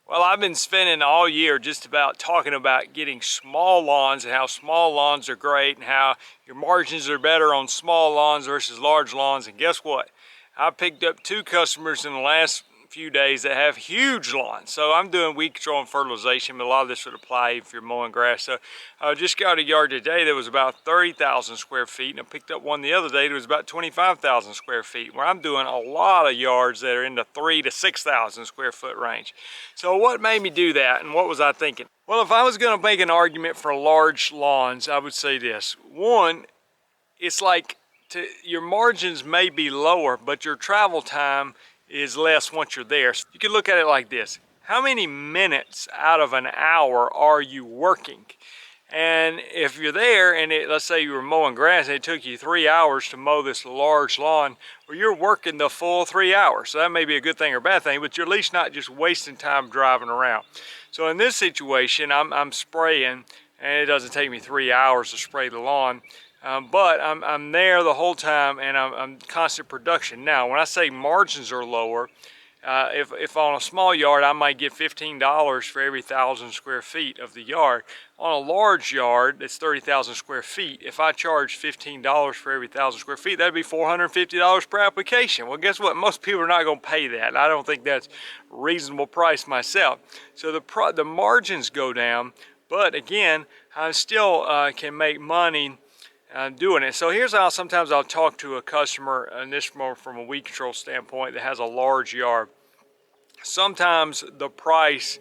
Well, I've been spending all year just about talking about getting small lawns and how small lawns are great and how your margins are better on small lawns versus large lawns. And guess what? I picked up 2 customers in the last few days that have huge lawns. So I'm doing weed control and fertilization, but a lot of this would apply if you're mowing grass. So I just got a yard today that was about 30,000 square feet, and I picked up one the other day that was about 25,000 square feet, where I'm doing a lot of yards that are in the 3,000 to 6,000 square foot range. So what made me do that, and what was I thinking? Well, if I was going to make an argument for large lawns, I would say this. One, it's like your margins may be lower, but your travel time is less once you're there. So you can look at it like this. How many minutes out of an hour are you working? And if you're there and let's say you were mowing grass and it took you 3 hours to mow this large lawn, well, you're working the full 3 hours. So that may be a good thing or a bad thing, but you're at least not just wasting time driving around. So in this situation, I'm spraying, and it doesn't take me 3 hours to spray the lawn. But I'm there the whole time, and I'm constant production. Now, when I say margins are lower, if on a small yard I might get $15 for every 1,000 square feet of the yard. On a large yard that's 30,000 square feet, if I charge $15 for every 1,000 square feet, that'd be $450 per application. Well, guess what? Most people are not going to pay that. I don't think that's a reasonable price myself. So the margins go down, but again, I still can make money doing it. So here's how sometimes I'll talk to a customer, and this more from a weed control standpoint, that has a large yard. Sometimes the price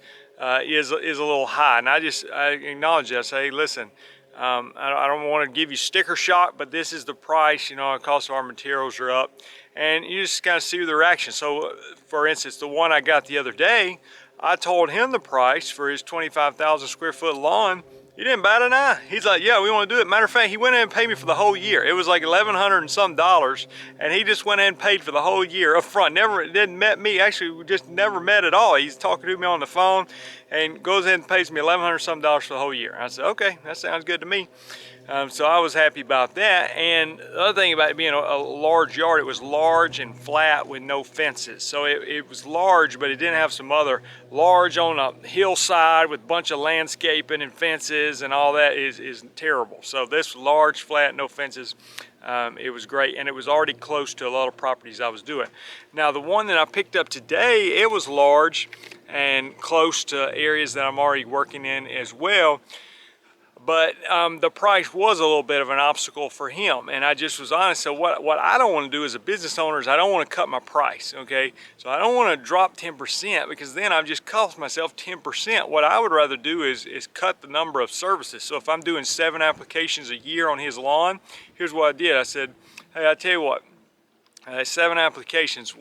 is a little high, and I acknowledge that. I say, listen, I don't want to give you sticker shock, but this is the price. You know, the cost of our materials are up, and you just kind of see the reaction. So for instance, the one I got the other day, I told him the price for his 25,000 square foot lawn. He didn't bat an eye. He's like, yeah, we want to do it. Matter of fact, he went in and paid me for the whole year. It was like $1,100 and some dollars, and he just went in and paid for the whole year up front. Didn't met me. Actually, we just never met at all. He's talking to me on the phone and goes in and pays me $1,100 some dollars for the whole year. I said, okay, that sounds good to me. So I was happy about that. And the other thing about it being a large yard, it was large and flat with no fences. So it was large, but it didn't have some other large on a hillside with a bunch of landscaping and fences and all that is terrible. So this large, flat, no fences, it was great. And it was already close to a lot of properties I was doing. Now the one that I picked up today, it was large and close to areas that I'm already working in as well. But the price was a little bit of an obstacle for him, and I just was honest. So what I don't want to do as a business owner is I don't want to cut my price, okay? So I don't want to drop 10% because then I've just cost myself 10%. What I would rather do is cut the number of services. So if I'm doing 7 applications a year on his lawn, here's what I did. I said, hey, I tell you what, 7 applications.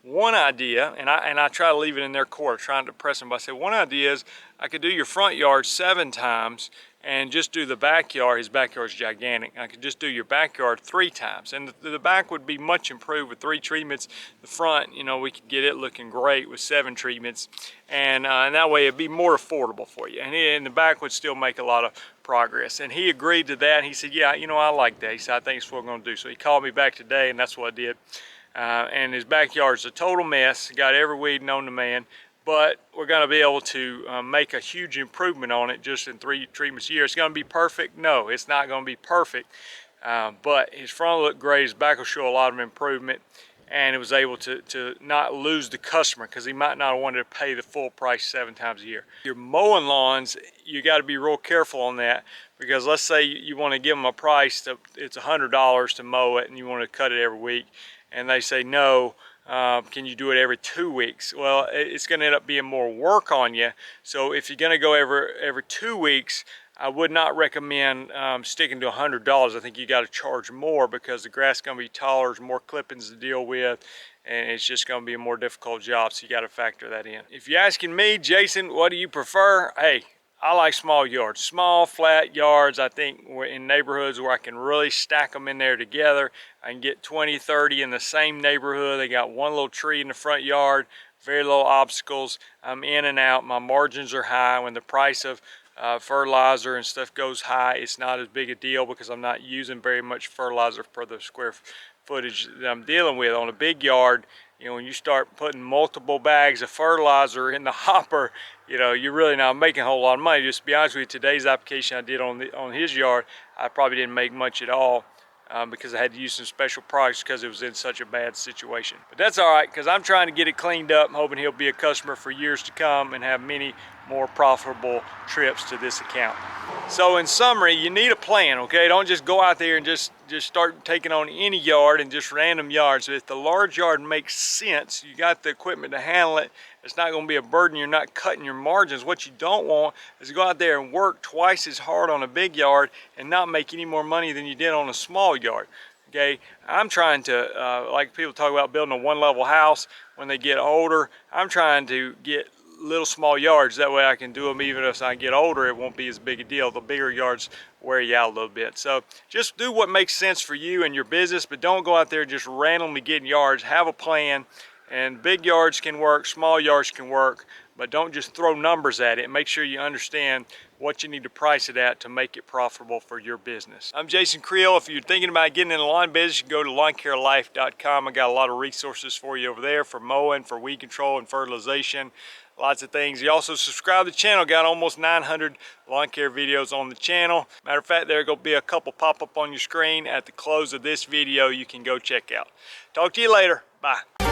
One idea, and I try to leave it in their court, trying to press them, but I said one idea is I could do your front yard 7 times and just do the backyard. His backyard's gigantic. I could just do your backyard 3 times. And the back would be much improved with 3 treatments. The front, you know, we could get it looking great with 7 treatments. And that way it'd be more affordable for you. And the back would still make a lot of progress. And he agreed to that. He said, yeah, you know, I like that. He said, I think it's what I'm gonna do. So he called me back today, and that's what I did. And his backyard's a total mess. Got every weed known to man. But we're going to be able to make a huge improvement on it just in 3 treatments a year. It's going to be perfect? No, it's not going to be perfect. But his front will look great. His back will show a lot of improvement. And it was able to not lose the customer because he might not have wanted to pay the full price 7 times a year. Your mowing lawns, you got to be real careful on that, because let's say you want to give them a price, it's $100 to mow it, and you want to cut it every week. And they say, no, can you do it every 2 weeks? Well, it's going to end up being more work on you. So if you're going to go every 2 weeks, I would not recommend sticking to $100. I think you got to charge more because the grass is going to be taller, there's more clippings to deal with, and it's just going to be a more difficult job. So you got to factor that in. If you're asking me, Jason, what do you prefer? Hey, I like small yards, small flat yards. I think we're in neighborhoods where I can really stack them in there together. I can get 20, 30 in the same neighborhood. They got one little tree in the front yard, very low obstacles. I'm in and out. My margins are high. When the price of fertilizer and stuff goes high, it's not as big a deal because I'm not using very much fertilizer per the square footage that I'm dealing with. On a big yard, You know, when you start putting multiple bags of fertilizer in the hopper, you know, you're really not making a whole lot of money. Just to be honest with you, today's application I did on his yard, I probably didn't make much at all. Because I had to use some special products because it was in such a bad situation. But that's all right, because I'm trying to get it cleaned up. I'm hoping he'll be a customer for years to come and have many more profitable trips to this account. So in summary, you need a plan, okay? Don't just go out there and just start taking on any yard and just random yards. So if the large yard makes sense, you got the equipment to handle it, it's not gonna be a burden, you're not cutting your margins. What you don't want is to go out there and work twice as hard on a big yard and not make any more money than you did on a small yard. Okay, I'm trying to, like people talk about building a one-level house when they get older, I'm trying to get little small yards. That way I can do them even as I get older. It won't be as big a deal. The bigger yards wear you out a little bit. So just do what makes sense for you and your business, but don't go out there just randomly getting yards. Have a plan, and big yards can work, small yards can work, but don't just throw numbers at it. Make sure you understand what you need to price it at to make it profitable for your business. I'm Jason Creel. If you're thinking about getting in the lawn business, you can go to lawncarelife.com. I got a lot of resources for you over there for mowing, for weed control and fertilization, lots of things. You also subscribe to the channel. Got almost 900 lawn care videos on the channel. Matter of fact, there will be a couple pop up on your screen at the close of this video you can go check out. Talk to you later. Bye.